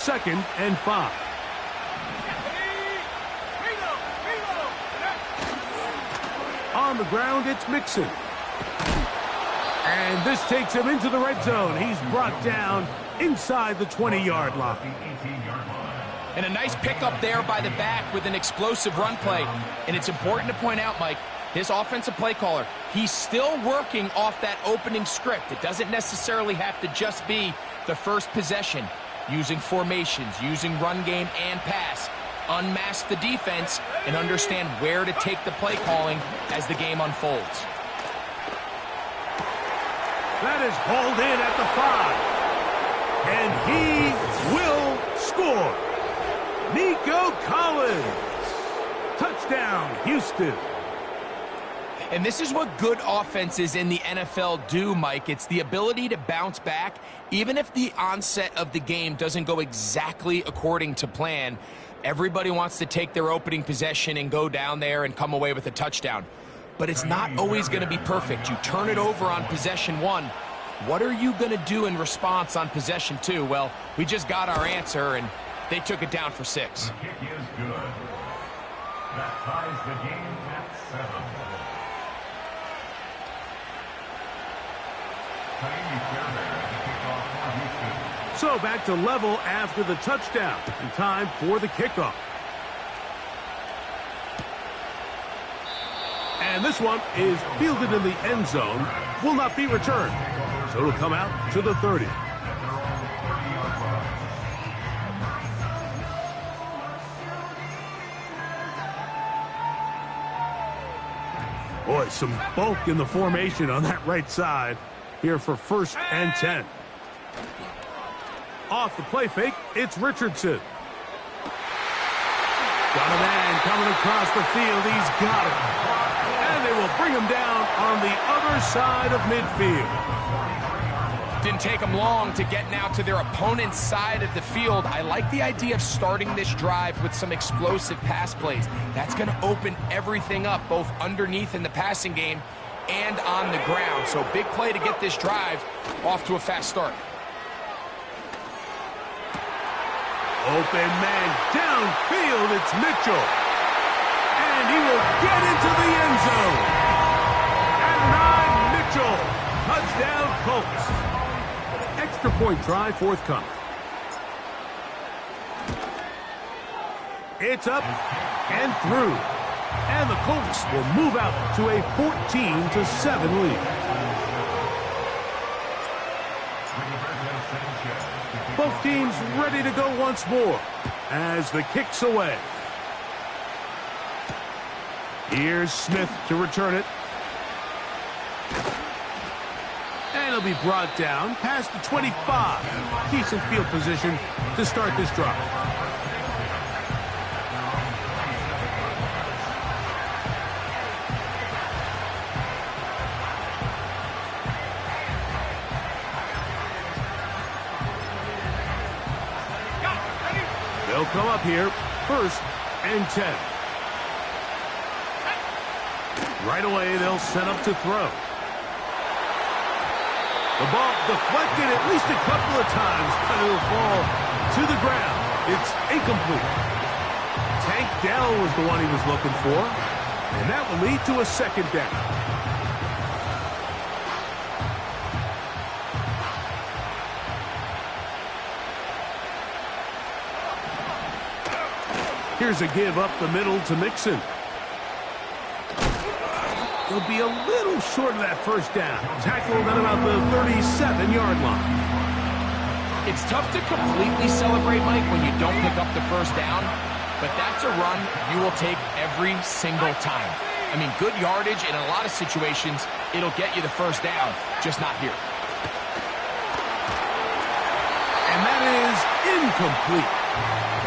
2nd and 5. On the ground, it's Mixon. And this takes him into the red zone. He's brought down inside the 20-yard line. And a nice pickup there by the back with an explosive run play. And it's important to point out, Mike, this offensive play caller, he's still working off that opening script. It doesn't necessarily have to just be the first possession. Using formations, using run game and pass. Unmask the defense and understand where to take the play calling as the game unfolds. That is hauled in at the 5. And he will score. Nico Collins. Touchdown, Houston. And this is what good offenses in the NFL do, Mike. It's the ability to bounce back, even if the onset of the game doesn't go exactly according to plan. Everybody wants to take their opening possession and go down there and come away with a touchdown. But it's not always going to be perfect. You turn it over on possession 1. What are you going to do in response on possession 2? Well, we just got our answer, and they took it down for 6. The kick is good. That ties the game at 7. So back to level after the touchdown. And time for the kickoff. And this one is fielded in the end zone. Will not be returned. So it'll come out to the 30. Boy, some bulk in the formation on that right side here for 1st and 10. Off the play fake, it's Richardson. Got a man coming across the field. He's got it. And they will bring him down on the other side of midfield. Didn't take them long to get now to their opponent's side of the field. I like the idea of starting this drive with some explosive pass plays. That's going to open everything up, both underneath in the passing game and on the ground. So big play to get this drive off to a fast start. Open man downfield, it's Mitchell. And he will get into the end zone. And Mitchell, touchdown Colts. Extra point try forthcoming. It's up and through. And the Colts will move out to a 14-7 lead. Both teams ready to go once more as the kick's away. Here's Smith to return it. And he'll be brought down past the 25. Decent field position to start this drive. They'll come up here, 1st and 10. Right away, they'll set up to throw. The ball deflected at least a couple of times, but it'll fall to the ground. It's incomplete. Tank Dell was the one he was looking for, and that will lead to a 2nd down. Here's a give up the middle to Mixon. He'll be a little short of that 1st down. Tackled at about the 37-yard line. It's tough to completely celebrate, Mike, when you don't pick up the 1st down, but that's a run you will take every single time. I mean, good yardage in a lot of situations, it'll get you the 1st down, just not here. And that is incomplete.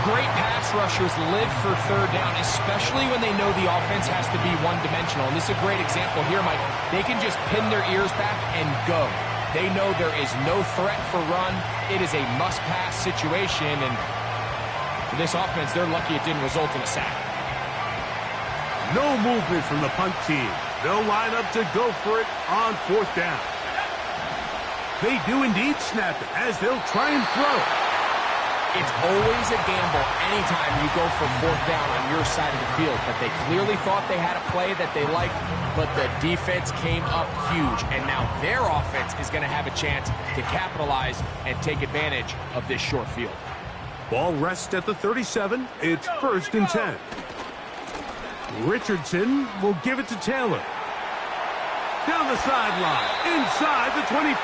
Great pass rushers live for 3rd down, especially when they know the offense has to be one-dimensional. And this is a great example here, Mike. They can just pin their ears back and go. They know there is no threat for run. It is a must-pass situation, and for this offense, they're lucky it didn't result in a sack. No movement from the punt team. They'll line up to go for it on 4th down. They do indeed snap it as they'll try and throw. it's always a gamble anytime you go for fourth down on your side of the field. But they clearly thought they had a play that they liked, but the defense came up huge. And now their offense is going to have a chance to capitalize and take advantage of this short field. Ball rests at the 37. It's 1st and 10. Richardson will give it to Taylor. Down the sideline, inside the 25.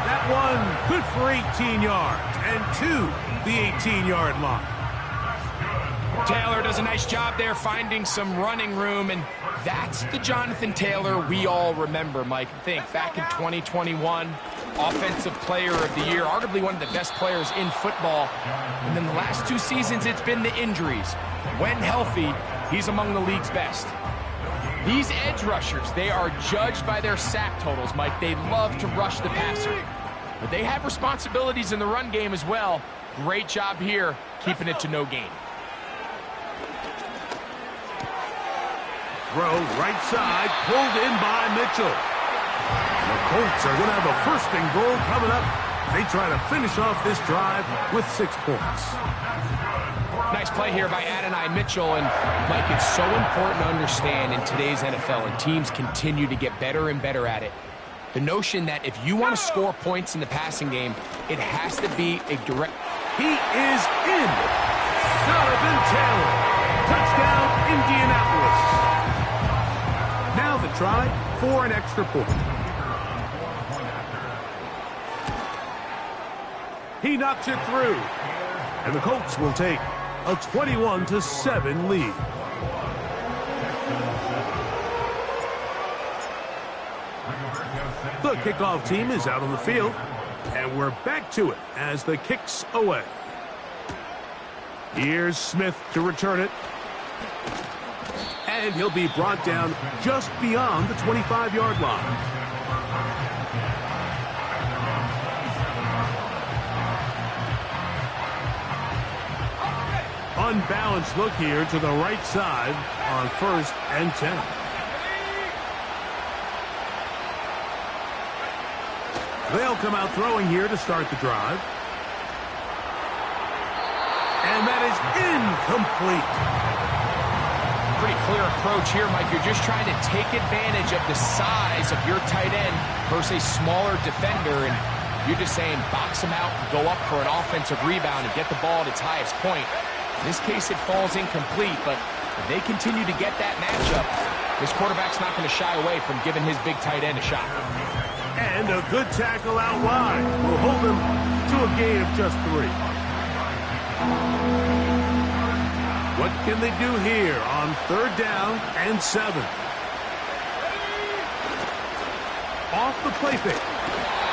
That one good for 18 yards and to the 18-yard line. Taylor does a nice job there finding some running room, and that's the Jonathan Taylor we all remember, Mike. Think back in 2021, Offensive Player of the Year, arguably one of the best players in football. And then the last 2 seasons, it's been the injuries. When healthy, he's among the league's best. These edge rushers, they are judged by their sack totals, Mike. They love to rush the passer. But they have responsibilities in the run game as well. Great job here, keeping it to no gain. Throw right side, pulled in by Mitchell. The Colts are going to have a 1st and goal coming up. They try to finish off this drive with 6 points. Nice play here by Adonai Mitchell. And, Mike, it's so important to understand in today's NFL, and teams continue to get better and better at it, the notion that if you want to score points in the passing game, it has to be a direct... He is in. Jonathan Taylor. Touchdown, Indianapolis. Now the try for an extra point. He knocks it through. And the Colts will take a 21-7 lead. The kickoff team is out on the field, and we're back to it as the kick's away. Here's Smith to return it. And he'll be brought down just beyond the 25-yard line. Unbalanced look here to the right side on 1st and 10. They'll come out throwing here to start the drive. And that is incomplete. Pretty clear approach here, Mike. You're just trying to take advantage of the size of your tight end versus a smaller defender, and you're just saying box him out, go up for an offensive rebound, and get the ball at its highest point. In this case, it falls incomplete, but if they continue to get that matchup, this quarterback's not going to shy away from giving his big tight end a shot. And a good tackle out wide will hold him to a gain of just 3. What can they do here on 3rd down and 7? Off the play fake.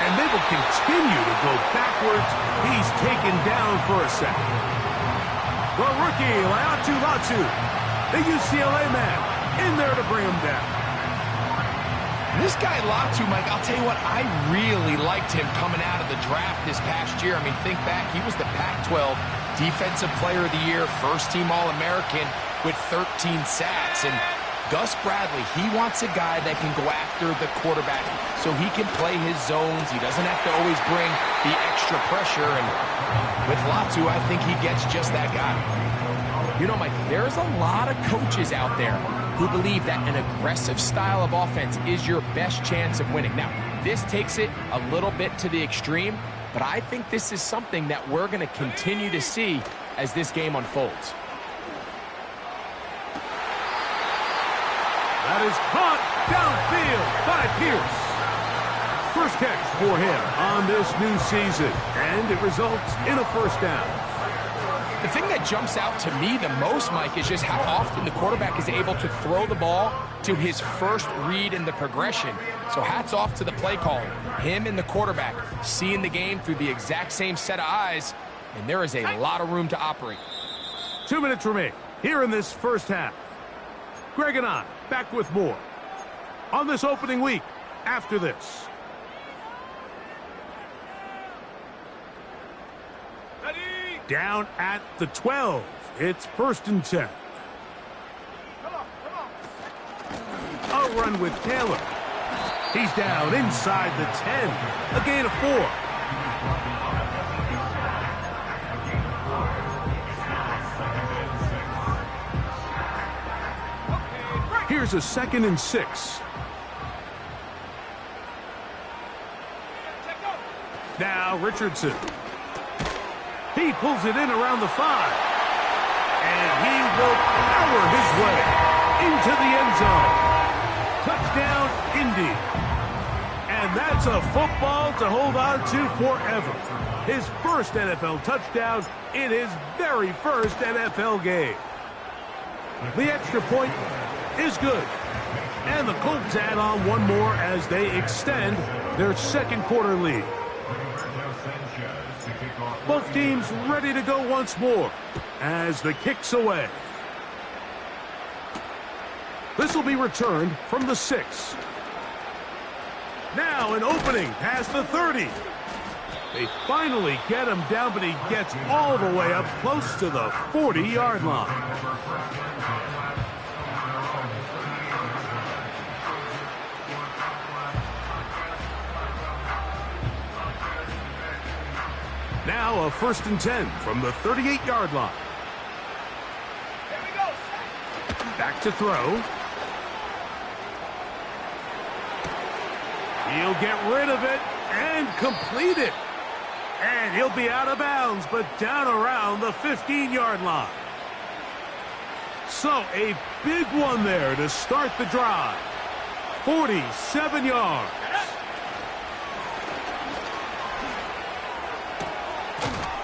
And they will continue to go backwards. He's taken down for a sack. The rookie, Latu, the UCLA man, in there to bring him down. This guy, Latu, Mike, I'll tell you what, I really liked him coming out of the draft this past year. I mean, think back, he was the Pac-12 Defensive Player of the Year, first-team All-American with 13 sacks. And Gus Bradley, he wants a guy that can go after the quarterback so he can play his zones. He doesn't have to always bring the extra pressure. And with Latu, I think he gets just that guy. You know, Mike, there's a lot of coaches out there who believe that an aggressive style of offense is your best chance of winning. Now, this takes it a little bit to the extreme, but I think this is something that we're going to continue to see as this game unfolds. That is caught downfield by Pierce. First catch for him on this new season, and it results in a 1st down. The thing that jumps out to me the most, Mike, is just how often the quarterback is able to throw the ball to his first read in the progression. So hats off to the play caller. Him and the quarterback seeing the game through the exact same set of eyes, and there is a lot of room to operate. 2 minutes remain here in this 1st half. Greg and I back with more on this opening week after this. Down at the 12. It's 1st and 10. A run with Taylor. He's down inside the 10. A gain of 4. Here's a 2nd and 6. Now Richardson. He pulls it in around the 5. And he will power his way into the end zone. Touchdown, Indy. And that's a football to hold on to forever. His first NFL touchdown in his very first NFL game. The extra point is good. And the Colts add on one more as they extend their second quarter lead. Both teams ready to go once more as the kick's away. This will be returned from the 6. Now an opening past the 30. They finally get him down, but he gets all the way up close to the 40-yard line. Now a 1st and 10 from the 38-yard line. Back to throw. He'll get rid of it and complete it. And he'll be out of bounds, but down around the 15-yard line. So a big one there to start the drive. 47 yards.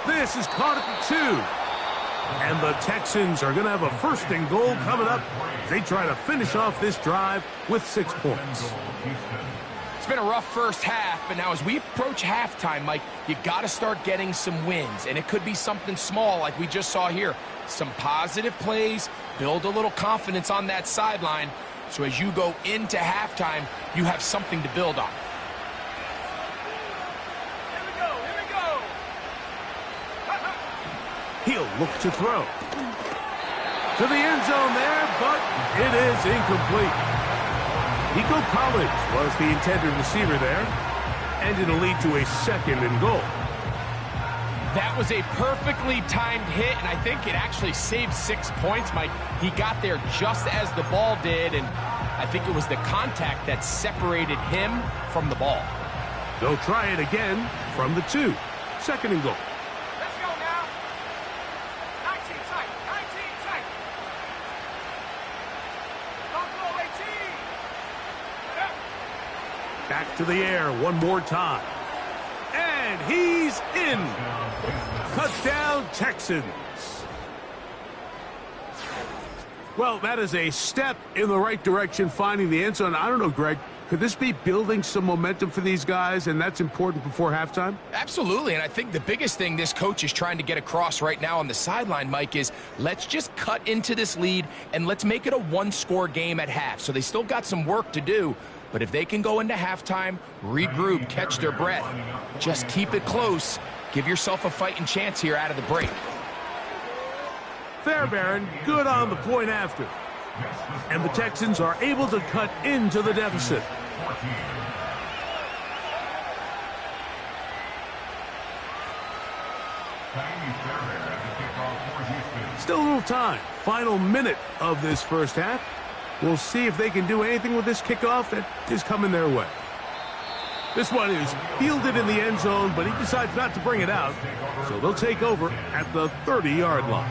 This is caught at the 2. And the Texans are going to have a 1st and goal coming up as they try to finish off this drive with 6 points. It's been a rough first half, but now as we approach halftime, Mike, you got to start getting some wins. And it could be something small like we just saw here. Some positive plays, build a little confidence on that sideline. So as you go into halftime, you have something to build on. He'll look to throw. To the end zone there, but it is incomplete. Nico Collins was the intended receiver there, and it'll lead to a 2nd and goal. That was a perfectly timed hit, and I think it actually saved 6 points, Mike. He got there just as the ball did, and I think it was the contact that separated him from the ball. They'll try it again from the 2. 2nd and goal. Let's go now. 19 tight. 19 tight. Don't go 18. Back to the air one more time. And he's in. Touchdown, Texans. Well, that is a step in the right direction, finding the end zone. I don't know, Greg, could this be building some momentum for these guys, and that's important before halftime? Absolutely, and I think the biggest thing this coach is trying to get across right now on the sideline, Mike, is let's just cut into this lead, and let's make it a one-score game at half. So they still got some work to do, but if they can go into halftime, regroup, catch their breath, just keep it close, give yourself a fighting chance here out of the break. Fairbairn, good on the point after. And the Texans are able to cut into the deficit. Still a little time. Final minute of this first half. We'll see if they can do anything with this kickoff that is coming their way. This one is fielded in the end zone, but he decides not to bring it out. So they'll take over at the 30-yard line.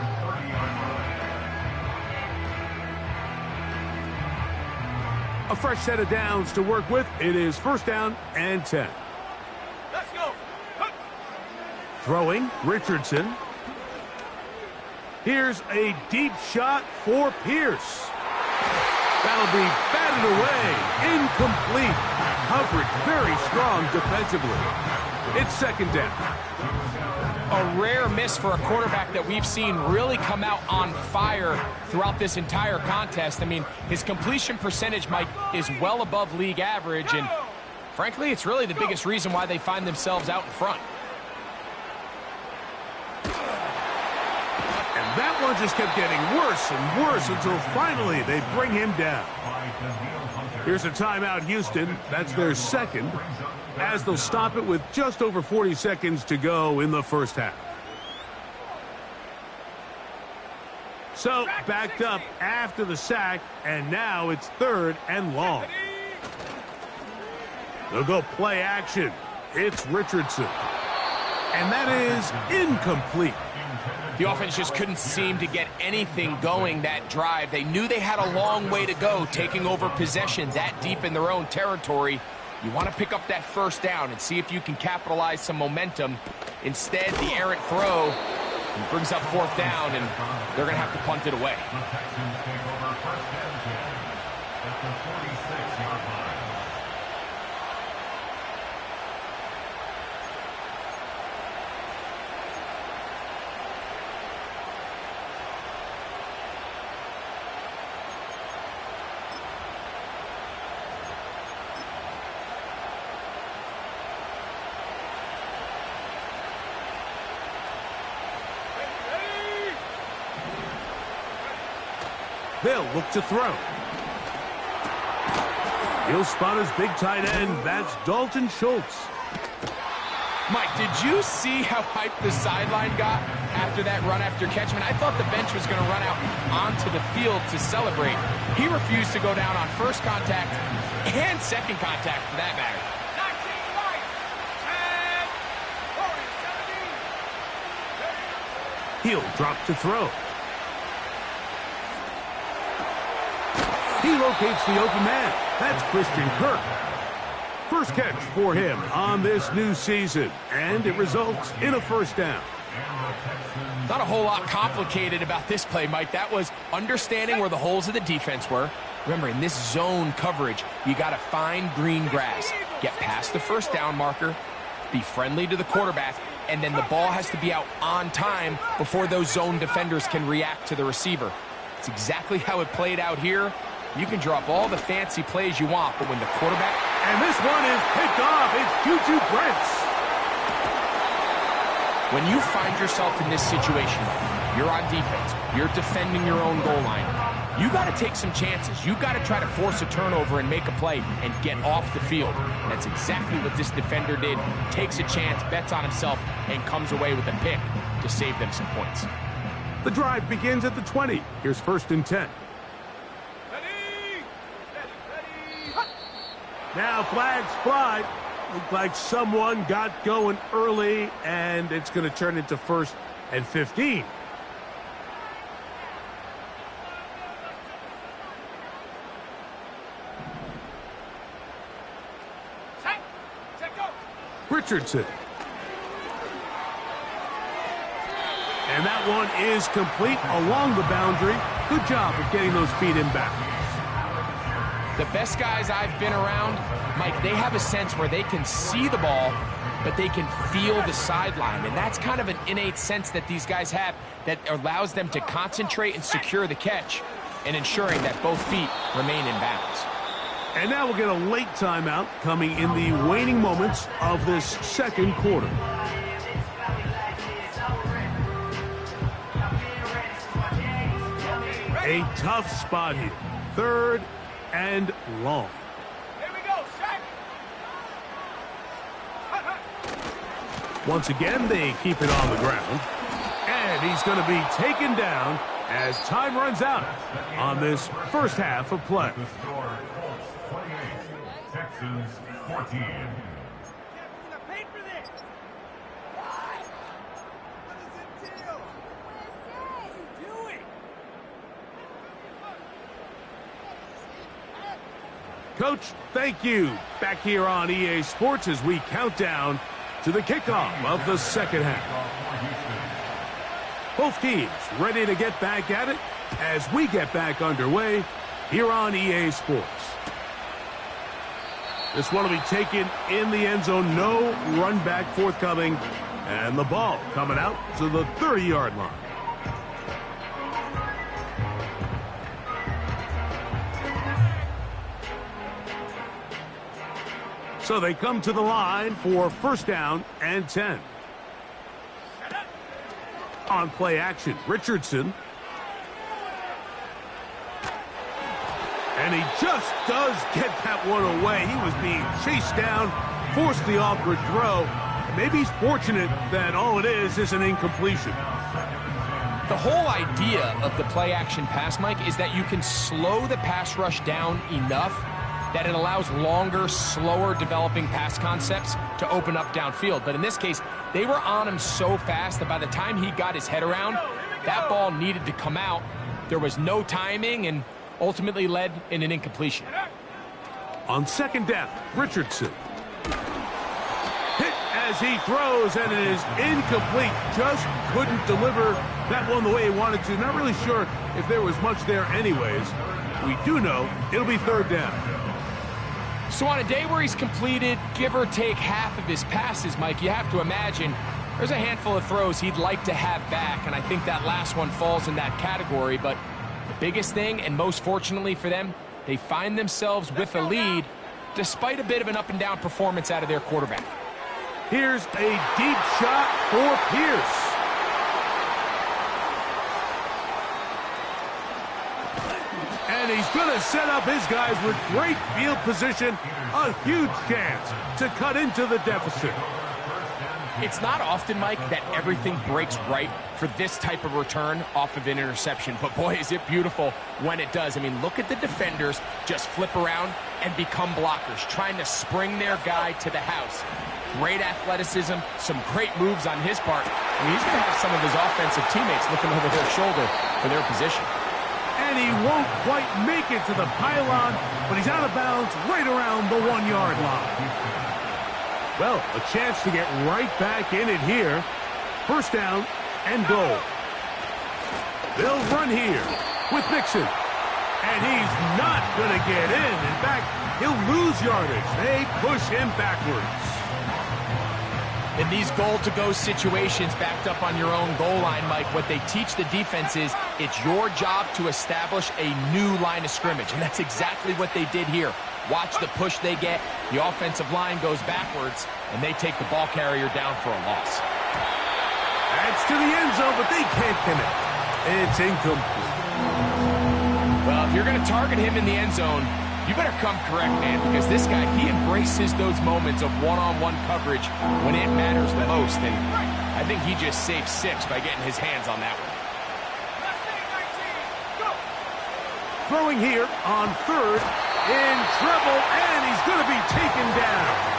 A fresh set of downs to work with. It is 1st down and 10. Let's go. Throwing, Richardson. Here's a deep shot for Pierce. That'll be batted away. Incomplete. Coverage very strong defensively. It's 2nd down. A rare miss for a quarterback that we've seen really come out on fire throughout this entire contest. I mean, his completion percentage, Mike, is well above league average, and frankly, it's really the biggest reason why they find themselves out in front. And that one just kept getting worse and worse until finally they bring him down. Here's a timeout, Houston. That's their 2nd, as they'll stop it with just over 40 seconds to go in the first half. So backed up after the sack, and now it's 3rd and long. They'll go play action. It's Richardson. And that is incomplete. The offense just couldn't seem to get anything going that drive. They knew they had a long way to go, taking over possession that deep in their own territory. You want to pick up that 1st down and see if you can capitalize some momentum. Instead, the errant throw brings up 4th down, and they're going to have to punt it away. The Texans take over 1st and 10 at the 46-yard line. They'll look to throw. He'll spot his big tight end. That's Dalton Schultz. Mike, did you see how hyped the sideline got after that run after catch? I thought the bench was going to run out onto the field to celebrate. He refused to go down on 1st contact and 2nd contact for that matter. 19 right, 10, 40, 17. He'll drop to throw. He locates the open man. That's Christian Kirk. First catch for him on this new season, and it results in a 1st down. Not a whole lot complicated about this play, Mike. That was understanding where the holes of the defense were. Remember, in this zone coverage, you got to find green grass, get past the 1st down marker, be friendly to the quarterback, and then the ball has to be out on time before those zone defenders can react to the receiver. It's exactly how it played out here. You can draw up all the fancy plays you want, but when the quarterback... And this one is picked off. It's Juju Brents. When you find yourself in this situation, you're on defense, you're defending your own goal line, you got to take some chances. You got to try to force a turnover and make a play and get off the field. That's exactly what this defender did. Takes a chance, bets on himself, and comes away with a pick to save them some points. The drive begins at the 20. Here's 1st and 10. Now flags fly. Looked like someone got going early, and it's going to turn into 1st and 15. Set, go. Richardson. And that one is complete along the boundary. Good job of getting those feet in bounds. The best guys I've been around, Mike, they have a sense where they can see the ball, but they can feel the sideline. And that's kind of an innate sense that these guys have that allows them to concentrate and secure the catch and ensuring that both feet remain in bounds. And now we'll get a late timeout coming in the waning moments of this 2nd quarter. A tough spot here. 3rd and long. Here we go, set. Once again, they keep it on the ground. And he's going to be taken down as time runs out on this 1st half of play. The score, Colts 28, Texans 14. Paid for this. What? What is the deal? What are you doing? Coach, thank you. Back here on EA Sports as we count down to the kickoff of the 2nd half. Both teams ready to get back at it as we get back underway here on EA Sports. This one will be taken in the end zone. No run back forthcoming. And the ball coming out to the 30-yard line. So they come to the line for 1st down and 10. On play action, Richardson. And he just does get that one away. He was being chased down, forced the awkward throw. Maybe he's fortunate that all it is an incompletion. The whole idea of the play-action pass, Mike, is that you can slow the pass rush down enough that it allows longer, slower developing pass concepts to open up downfield. But in this case, they were on him so fast that by the time he got his head around, that ball needed to come out. There was no timing and ultimately led in an incompletion. On second down, Richardson. Hit as he throws, and it is incomplete. Just couldn't deliver that one the way he wanted to. Not really sure if there was much there anyways. We do know it'll be third down. So on a day where he's completed, give or take half of his passes, Mike, you have to imagine there's a handful of throws he'd like to have back, and I think that last one falls in that category. But the biggest thing, and most fortunately for them, they find themselves with a lead despite a bit of an up-and-down performance out of their quarterback. Here's a deep shot for Pierce. And he's going to set up his guys with great field position. A huge chance to cut into the deficit. It's not often, Mike, that everything breaks right for this type of return off of an interception. But boy, is it beautiful when it does. I mean, look at the defenders just flip around and become blockers, trying to spring their guy to the house. Great athleticism, some great moves on his part. I mean, he's going to have some of his offensive teammates looking over their shoulder for their position. And he won't quite make it to the pylon, but he's out of bounds right around the 1-yard line. Well, a chance to get right back in it here. First down and goal. They'll run here with Mixon. And he's not going to get in. In fact, he'll lose yardage. They push him backwards. In these goal-to-go situations backed up on your own goal line, Mike, what they teach the defense is it's your job to establish a new line of scrimmage, and that's exactly what they did here. Watch the push they get. The offensive line goes backwards, and they take the ball carrier down for a loss. That's to the end zone, but they can't connect. It's incomplete. Well, if you're going to target him in the end zone, you better come correct, man, because this guy, he embraces those moments of one-on-one coverage when it matters the most, and I think he just saved 6 by getting his hands on that one. Throwing here on third, in trouble, and he's going to be taken down.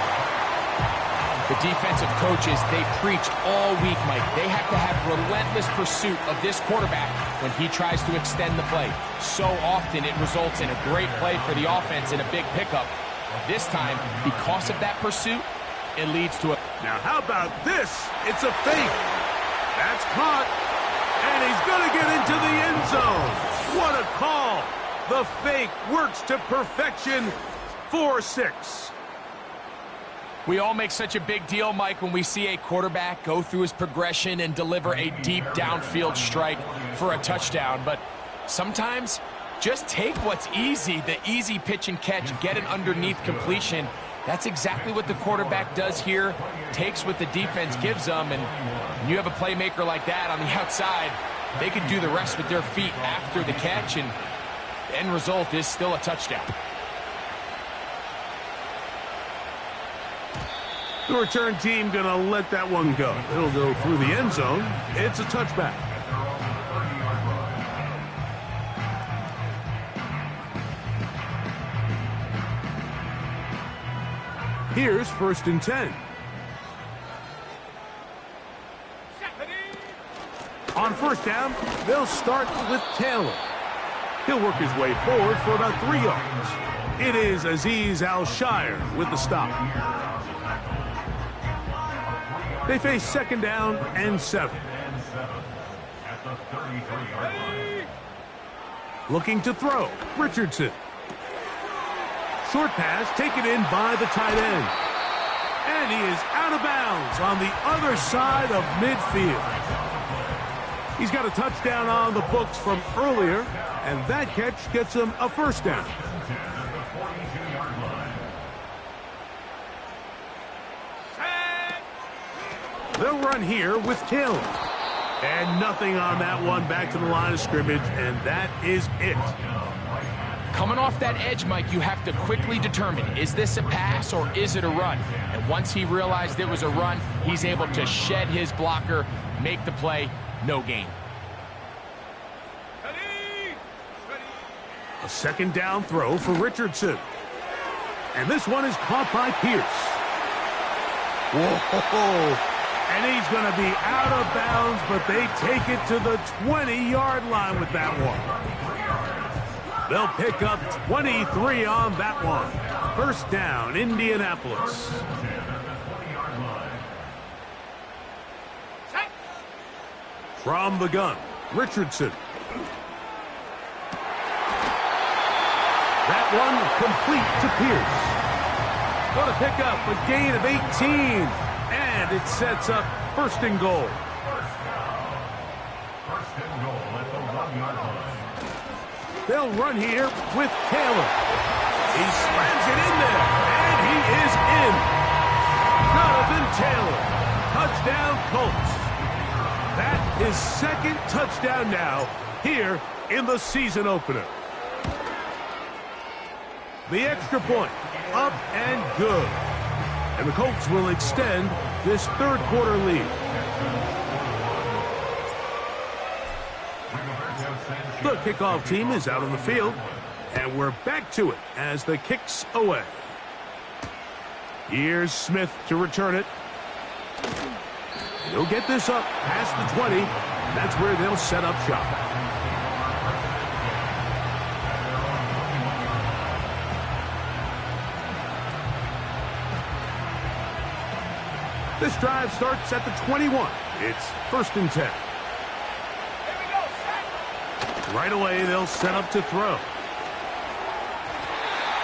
The defensive coaches, they preached all week, Mike. They have to have relentless pursuit of this quarterback when he tries to extend the play. So often it results in a great play for the offense and a big pickup. This time, because of that pursuit, it leads to a... Now how about this? It's a fake. That's caught. And he's going to get into the end zone. What a call. The fake works to perfection. 4-6. We all make such a big deal, Mike, when we see a quarterback go through his progression and deliver a deep downfield strike for a touchdown. But sometimes, just take what's easy, the easy pitch and catch, get an underneath completion. That's exactly what the quarterback does here, takes what the defense gives them, and when you have a playmaker like that on the outside, they can do the rest with their feet after the catch, and the end result is still a touchdown. The return team going to let that one go. It'll go through the end zone. It's a touchback. Here's 1st and 10. On first down, they'll start with Taylor. He'll work his way forward for about 3 yards. It is Azeez Al-Shire with the stop. They face 2nd down and 7. Looking to throw, Richardson. Short pass taken in by the tight end. And he is out of bounds on the other side of midfield. He's got a touchdown on the books from earlier, and that catch gets him a first down. They'll run here with Taylor. And nothing on that one, back to the line of scrimmage, and that is it. Coming off that edge, Mike, you have to quickly determine, is this a pass or is it a run? And once he realized it was a run, he's able to shed his blocker, make the play, no gain. A second down throw for Richardson. And this one is caught by Pierce. Whoa! And he's going to be out of bounds, but they take it to the 20-yard line with that one. They'll pick up 23 on that one. First down, Indianapolis. From the gun, Richardson. That one complete to Pierce. What a pickup, a gain of 18. And it sets up first and goal. First and goal at the 1-yard line. They'll run here with Taylor. He slams it in there, and he is in. Jonathan Taylor. Touchdown, Colts. That is second touchdown now here in the season opener. The extra point, up and good. And the Colts will extend this third quarter lead. The kickoff team is out on the field, and we're back to it as the kick's away. Here's Smith to return it. He'll get this up past the 20, and that's where they'll set up shop. This drive starts at the 21. It's first and 10. Right away, they'll set up to throw.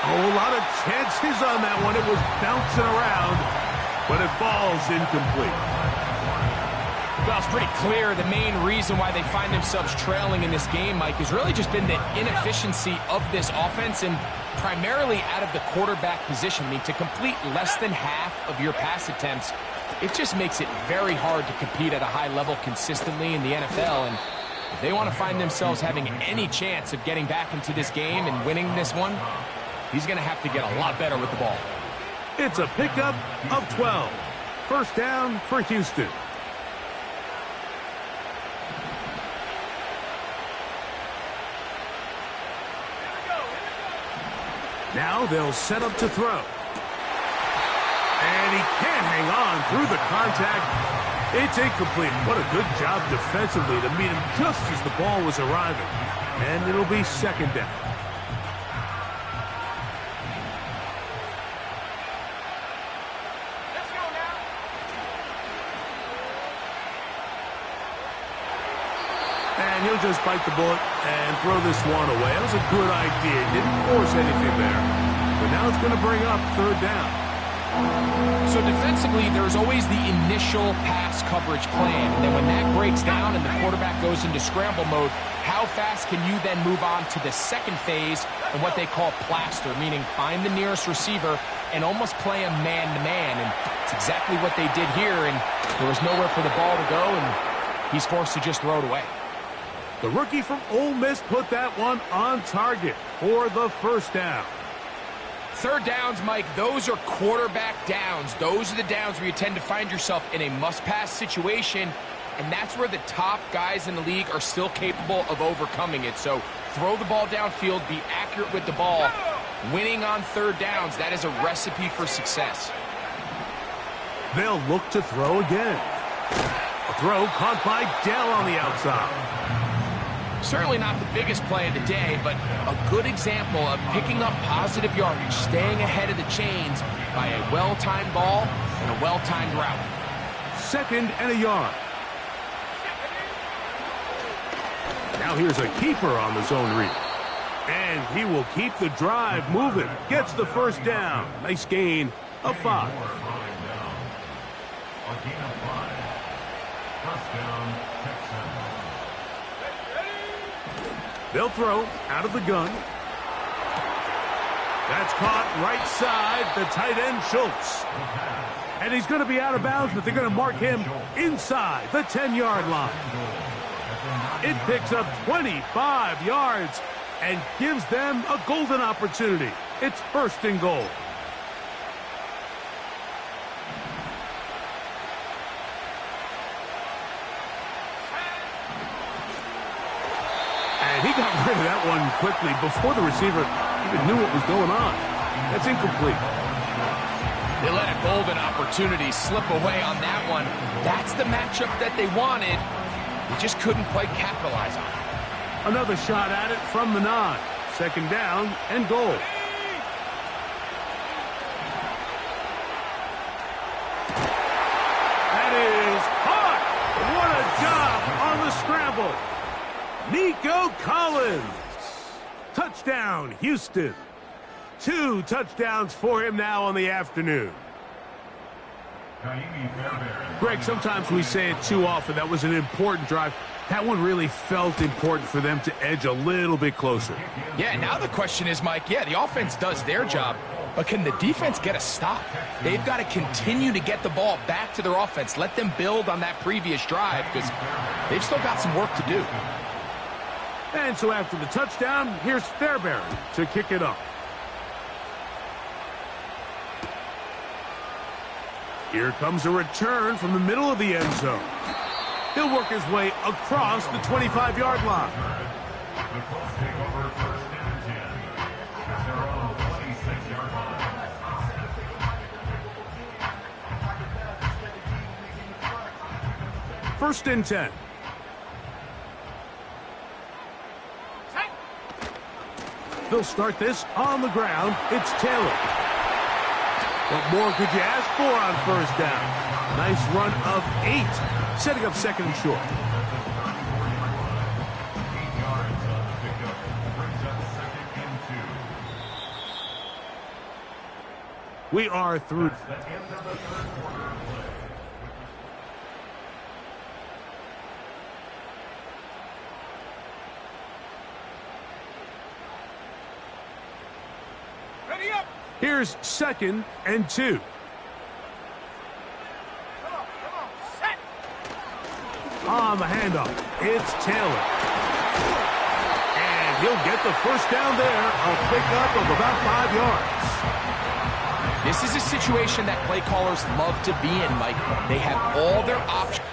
Oh, a lot of chances on that one. It was bouncing around, but it falls incomplete. Well, it's pretty clear the main reason why they find themselves trailing in this game, Mike, has really just been the inefficiency of this offense and primarily out of the quarterback position. I mean, to complete less than half of your pass attempts, it just makes it very hard to compete at a high level consistently in the NFL. And if they want to find themselves having any chance of getting back into this game and winning this one, he's going to have to get a lot better with the ball. It's a pickup of 12. First down for Houston. Now they'll set up to throw. And he can't hang on through the contact. It's incomplete. What a good job defensively to meet him just as the ball was arriving. And it'll be second down. Let's go now. And he'll just bite the bullet and throw this one away. That was a good idea. Didn't force anything there. But now it's going to bring up third down. So defensively, there's always the initial pass coverage plan. And then when that breaks down and the quarterback goes into scramble mode, how fast can you then move on to the second phase and what they call plaster, meaning find the nearest receiver and almost play a man-to-man. And it's exactly what they did here. And there was nowhere for the ball to go, and he's forced to just throw it away. The rookie from Ole Miss put that one on target for the first down. Third downs, Mike, those are quarterback downs. Those are the downs where you tend to find yourself in a must-pass situation, and that's where the top guys in the league are still capable of overcoming it. So throw the ball downfield, be accurate with the ball. Winning on third downs, that is a recipe for success. They'll look to throw again. A throw caught by Dell on the outside. Certainly not the biggest play of the day, but a good example of picking up positive yardage, staying ahead of the chains by a well-timed ball and a well-timed route. Second and a yard. Now here's a keeper on the zone read. And he will keep the drive moving. Gets the first down. Nice gain of 5. A gain of 5. First down, Texans. They'll throw out of the gun. That's caught right side, the tight end Schultz. And he's going to be out of bounds, but they're going to mark him inside the 10-yard line. It picks up 25 yards and gives them a golden opportunity. It's first and goal. And And he got rid of that one quickly before the receiver even knew what was going on. That's incomplete. They let a golden opportunity slip away on that one. That's the matchup that they wanted. They just couldn't quite capitalize on it. Another shot at it from the 9. Second down and goal. That is caught. What a job on the scramble. Nico Collins. Touchdown, Houston. 2 touchdowns for him now on the afternoon. Greg, sometimes we say it too often. That was an important drive. That one really felt important for them to edge a little bit closer. Yeah, now the question is, Mike, yeah, the offense does their job, but can the defense get a stop? They've got to continue to get the ball back to their offense. Let them build on that previous drive because they've still got some work to do. And so after the touchdown, here's Fairbairn to kick it off. Here comes a return from the middle of the end zone. He'll work his way across the 25-yard line. The Colts take over first and 10 at their own 26-yard line. First and 10. They'll start this on the ground. It's Taylor. What more could you ask for on first down? Nice run of 8, setting up second and short. We are through. Ready up. Here's second and 2. Come on, set. On the handoff, it's Taylor. And he'll get the first down there, a pickup of about 5 yards. This is a situation that play callers love to be in, Mike. They have all their options.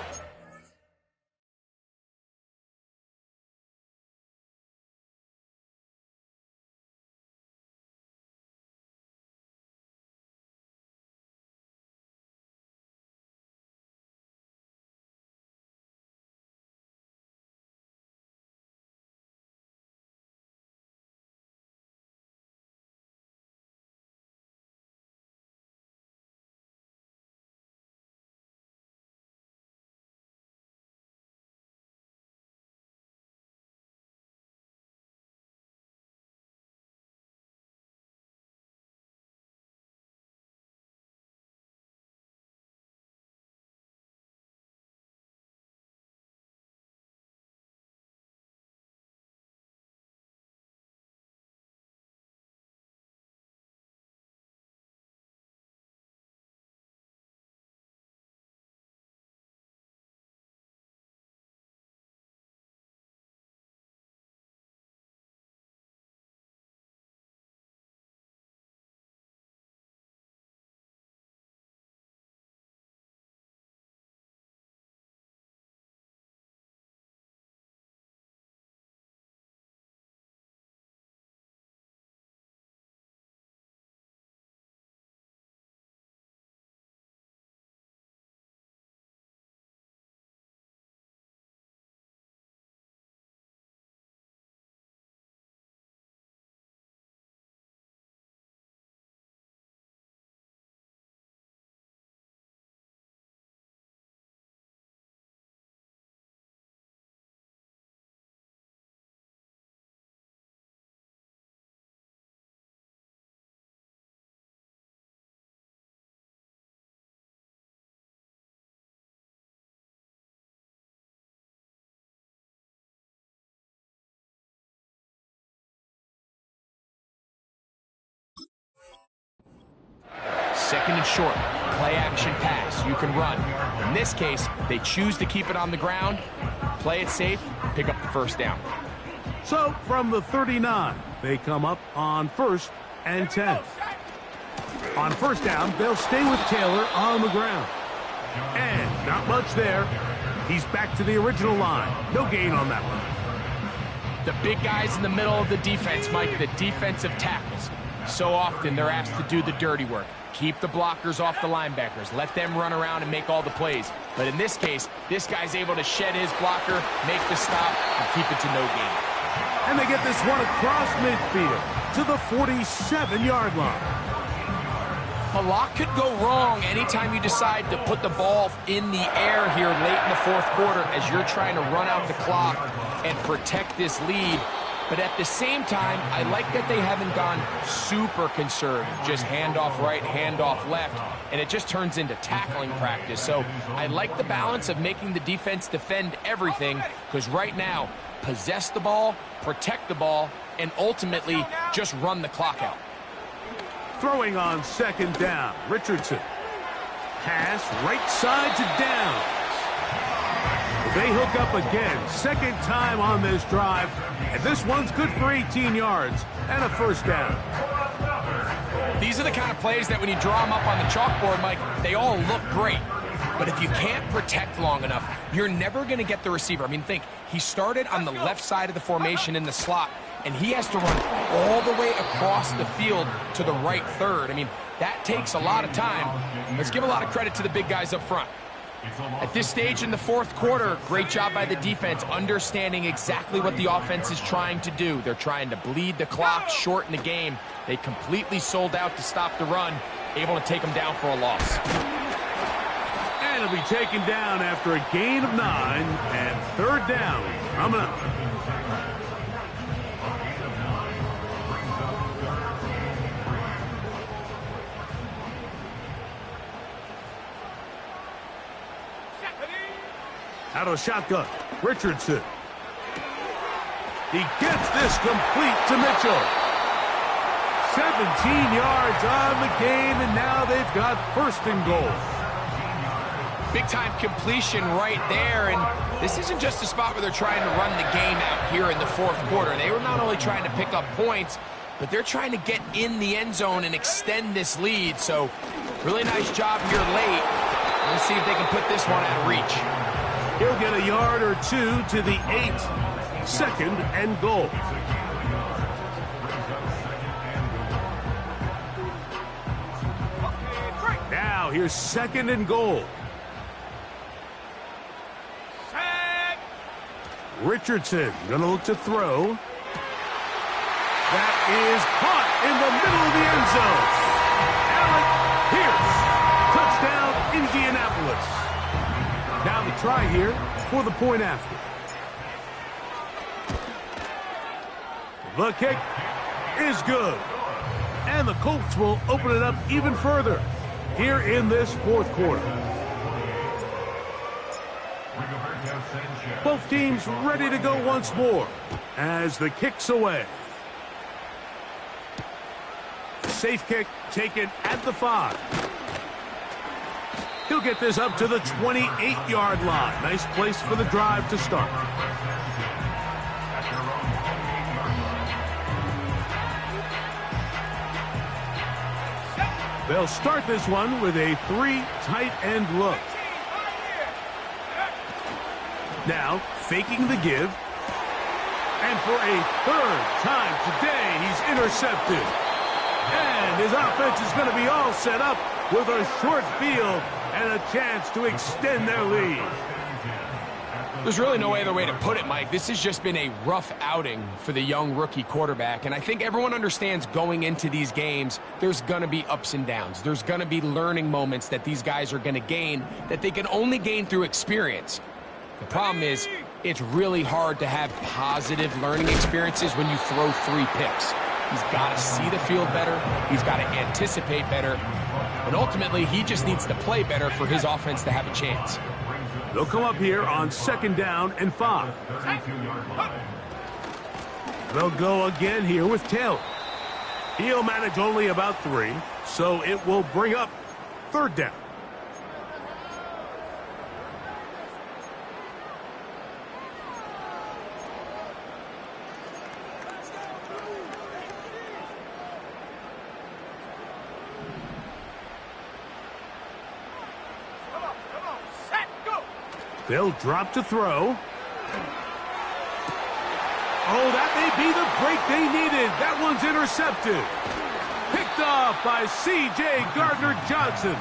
Second and short, play action pass. You can run. In this case, they choose to keep it on the ground, play it safe, pick up the first down. So from the 39, they come up on first and 10. On first down, they'll stay with Taylor on the ground. And not much there. He's back to the original line. No gain on that one. The big guys in the middle of the defense, Mike, the defensive tackles. So often they're asked to do the dirty work. Keep the blockers off the linebackers. Let them run around and make all the plays. But in this case, this guy's able to shed his blocker, make the stop, and keep it to no gain. And they get this one across midfield to the 47-yard line. A lot could go wrong anytime you decide to put the ball in the air here late in the fourth quarter as you're trying to run out the clock and protect this lead. But at the same time, I like that they haven't gone super conservative, just handoff right, handoff left, and it just turns into tackling practice. So I like the balance of making the defense defend everything, because right now, possess the ball, protect the ball, and ultimately just run the clock out. Throwing on second down, Richardson. Pass right side to Downs. They hook up again, second time on this drive, and this one's good for 18 yards and a first down. These are the kind of plays that when you draw them up on the chalkboard, Mike, they all look great. But if you can't protect long enough, you're never going to get the receiver. I mean, think, he started on the left side of the formation in the slot, and he has to run all the way across the field to the right third. I mean, that takes a lot of time. Let's give a lot of credit to the big guys up front. At this stage in the fourth quarter, great job by the defense, understanding exactly what the offense is trying to do. They're trying to bleed the clock, shorten the game. They completely sold out to stop the run, able to take them down for a loss. And it'll be taken down after a gain of 9 and third down coming up. Out of shotgun, Richardson. He gets this complete to Mitchell. 17 yards on the game, and now they've got first and goal. Big-time completion right there, and this isn't just a spot where they're trying to run the game out here in the fourth quarter. They were not only trying to pick up points, but they're trying to get in the end zone and extend this lead. So, really nice job here late. Let's see if they can put this one out of reach. He'll get a yard or two to the 8. Second and goal. Now here's second and goal. Richardson gonna look to throw. That is caught in the middle of the end zone. Alec Pierce, touchdown Indianapolis. Now the try here for the point after. The kick is good. And the Colts will open it up even further here in this fourth quarter. Both teams ready to go once more as the kick's away. Safe kick taken at the 5. He'll get this up to the 28-yard line. Nice place for the drive to start. They'll start this one with a 3 tight end look. Now, faking the give. And for a third time today, he's intercepted. And his offense is going to be all set up with a short field and a chance to extend their lead. There's really no other way to put it, Mike. This has just been a rough outing for the young rookie quarterback. And I think everyone understands going into these games, there's going to be ups and downs. There's going to be learning moments that these guys are going to gain that they can only gain through experience. The problem is, it's really hard to have positive learning experiences when you throw 3 picks. He's got to see the field better. He's got to anticipate better. And ultimately, he just needs to play better for his offense to have a chance. They'll come up here on second down and 5. They'll go again here with Taylor. He'll manage only about 3, so it will bring up third down. They'll drop to throw. Oh, that may be the break they needed. That one's intercepted. Picked off by C.J. Gardner-Johnson.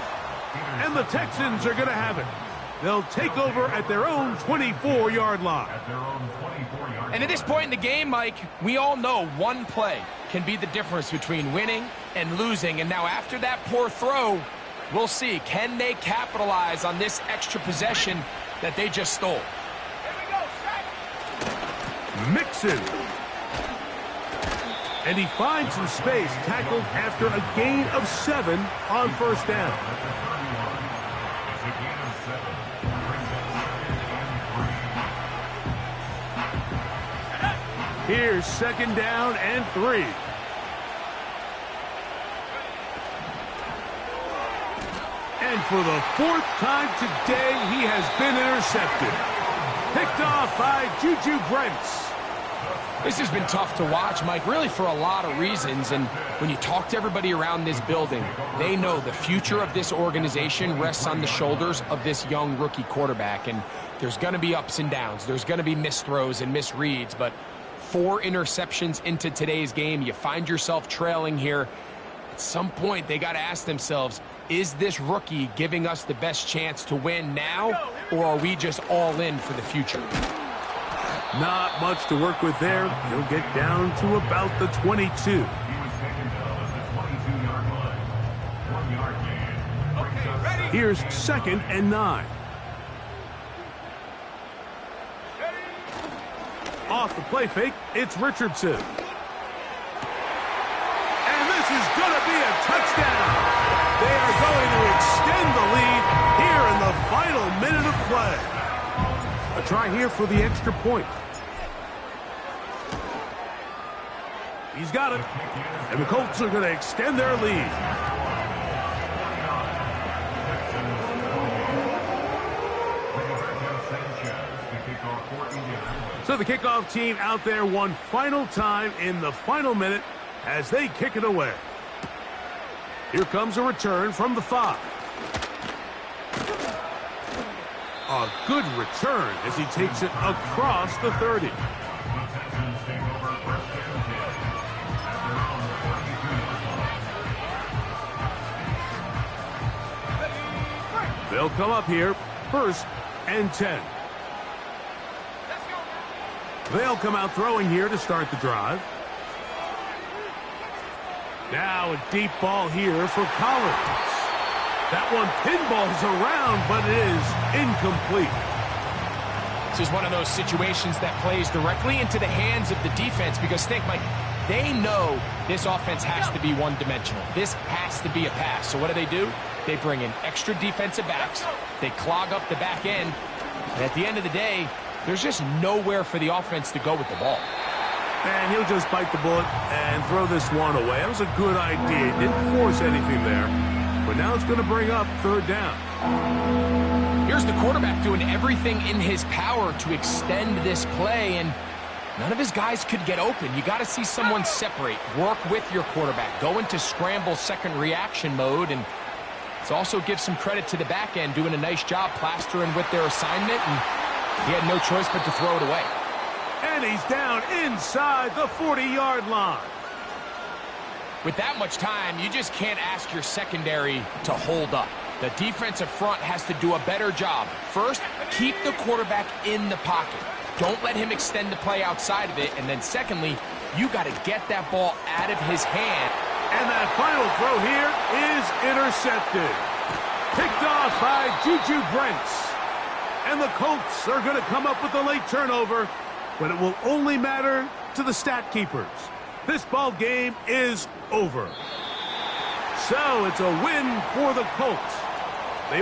And the Texans are going to have it. They'll take over at their own 24-yard line. And at this point in the game, Mike, we all know one play can be the difference between winning and losing. And now after that poor throw, we'll see. Can they capitalize on this extra possession that they just stole? Mixon. And he finds some space, tackled after a gain of 7 on first down. Here's second down and 3. And for the 4th time today, he has been intercepted. Picked off by Juju Brents. This has been tough to watch, Mike, really for a lot of reasons. And when you talk to everybody around this building, they know the future of this organization rests on the shoulders of this young rookie quarterback. And there's going to be ups and downs. There's going to be missed throws and misreads. But 4 interceptions into today's game, you find yourself trailing here. At some point, they got to ask themselves, is this rookie giving us the best chance to win now, or are we just all in for the future? Not much to work with there. He'll get down to about the 22. He was taken down at the 22-yard line. 1-yard gain. Okay, here's second and 9. Off the play fake, it's Richardson. And this is going to be a touchdown. They are going to extend the lead here in the final minute of play. A try here for the extra point. He's got it. And the Colts are going to extend their lead. So the kickoff team out there one final time in the final minute as they kick it away. Here comes a return from the 5. A good return as he takes it across the 30. They'll come up here, 1st and 10. They'll come out throwing here to start the drive. Now a deep ball here for Collins. That one pinballs around, but it is incomplete. This is one of those situations that plays directly into the hands of the defense because think, Mike, they know this offense has to be one-dimensional. This has to be a pass. So what do? They bring in extra defensive backs. They clog up the back end. And at the end of the day, there's just nowhere for the offense to go with the ball. And he'll just bite the bullet and throw this one away. That was a good idea. He didn't force anything there. But now it's going to bring up 3rd down. Here's the quarterback doing everything in his power to extend this play, and none of his guys could get open. You got to see someone separate, work with your quarterback, go into scramble second reaction mode, and let's also give some credit to the back end doing a nice job plastering with their assignment, and he had no choice but to throw it away. And he's down inside the 40-yard line. With that much time, you just can't ask your secondary to hold up. The defensive front has to do a better job. First, keep the quarterback in the pocket. Don't let him extend the play outside of it. And then secondly, you got to get that ball out of his hand. And that final throw here is intercepted. Picked off by Juju Brents. And the Colts are going to come up with a late turnover, but it will only matter to the stat keepers. This ball game is over. So it's a win for the Colts.